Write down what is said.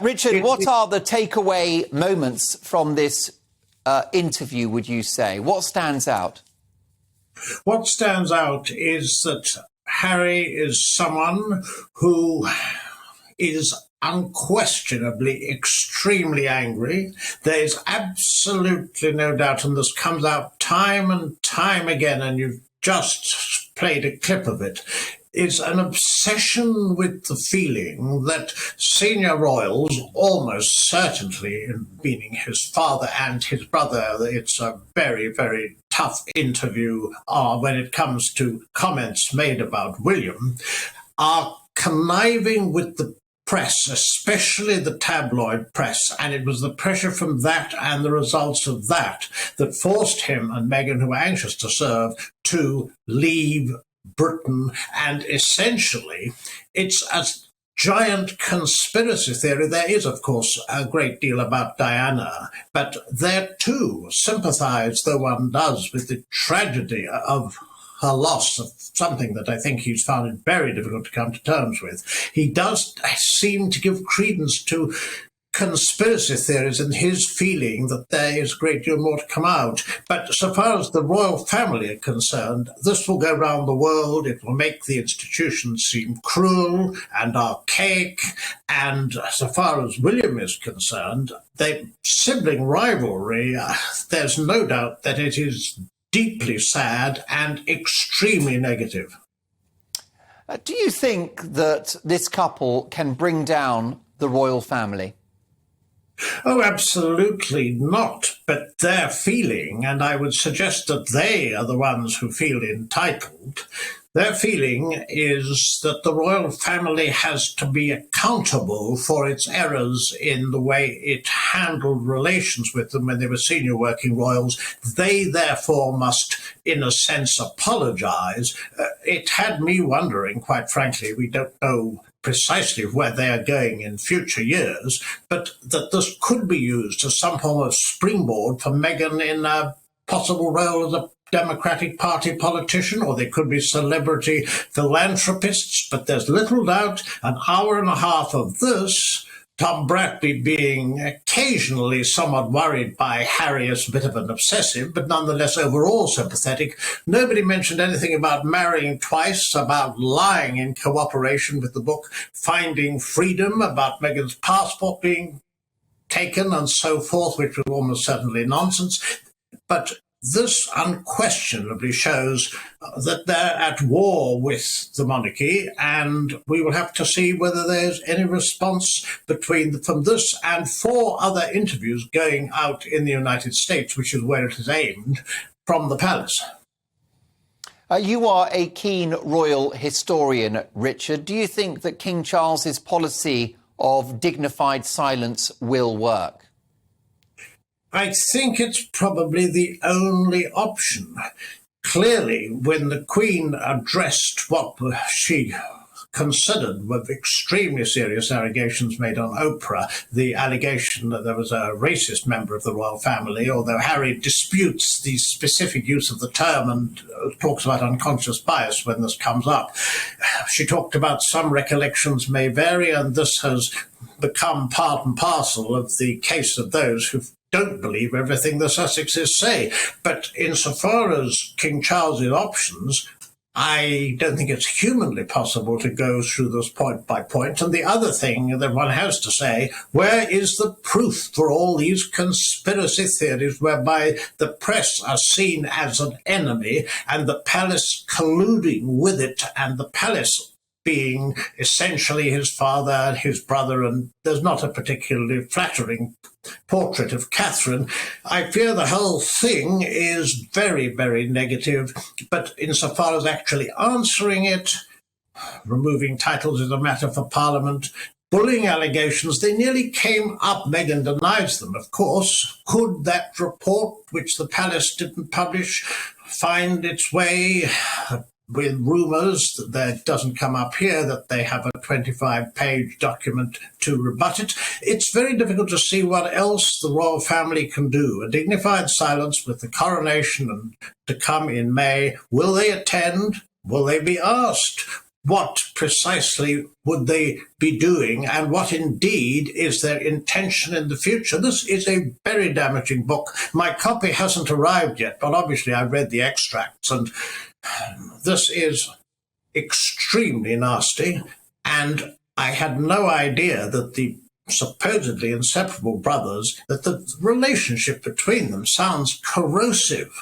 Richard, what are the takeaway moments from this interview, would you say? What stands out? What stands out is that Harry is someone who is unquestionably extremely angry. There's absolutely no doubt, and this comes out time and time again, and you've just played a clip of it, is an obsession with the feeling that senior royals, almost certainly, meaning his father and his brother, it's a very, very tough interview when it comes to comments made about William, are conniving with the press, especially the tabloid press, and it was the pressure from that and the results of that that forced him and Meghan, who were anxious to serve, to leave Britain. And essentially, it's a giant conspiracy theory. There is, of course, a great deal about Diana, but there too, sympathise though one does with the tragedy of her loss, of something that I think he's found it very difficult to come to terms with. He does seem to give credence to conspiracy theories and his feeling that there is a great deal more to come out. But so far as the royal family are concerned, this will go round the world. It will make the institution seem cruel and archaic. And so far as William is concerned, the sibling rivalry, there's no doubt that it is deeply sad and extremely negative. Do you think that this couple can bring down the royal family? Oh, absolutely not. But their feeling, and I would suggest that they are the ones who feel entitled, their feeling is that the royal family has to be accountable for its errors in the way it handled relations with them when they were senior working royals. They, therefore, must, in a sense, apologise. It had me wondering, quite frankly, we don't know precisely where they are going in future years, but that this could be used as some form of springboard for Meghan in a possible role as a Democratic Party politician, or they could be celebrity philanthropists. But there's little doubt an hour and a half of this, Tom Bradby being occasionally somewhat worried by Harry as a bit of an obsessive, but nonetheless overall sympathetic. Nobody mentioned anything about marrying twice, about lying in cooperation with the book Finding Freedom, about Meghan's passport being taken and so forth, which was almost certainly nonsense. But this unquestionably shows that they're at war with the monarchy, and we will have to see whether there's any response from this and 4 other interviews going out in the United States, which is where it is aimed, from the palace. You are a keen royal historian, Richard. Do you think that King Charles's policy of dignified silence will work? I think it's probably the only option. Clearly, when the Queen addressed what she considered were extremely serious allegations made on Oprah, the allegation that there was a racist member of the royal family, although Harry disputes the specific use of the term and talks about unconscious bias when this comes up. She talked about some recollections may vary, and this has become part and parcel of the case of those who don't believe everything the Sussexes say. But insofar as King Charles's options, I don't think it's humanly possible to go through this point by point. And the other thing that one has to say, where is the proof for all these conspiracy theories whereby the press are seen as an enemy and the palace colluding with it, and the palace being essentially his father, his brother, and there's not a particularly flattering portrait of Catherine. I fear the whole thing is very, very negative, but insofar as actually answering it, removing titles is a matter for Parliament. Bullying allegations, they nearly came up. Meghan denies them, of course. Could that report, which the palace didn't publish, find its way with rumours that doesn't come up here, that they have a 25-page document to rebut it? It's very difficult to see what else the royal family can do. A dignified silence with the coronation and to come in May. Will they attend? Will they be asked? what precisely would they be doing and what indeed is their intention in the future. This is a very damaging book. My copy hasn't arrived yet, but obviously I've read the extracts, and this is extremely nasty, and I had no idea that the supposedly inseparable brothers, that the relationship between them sounds corrosive.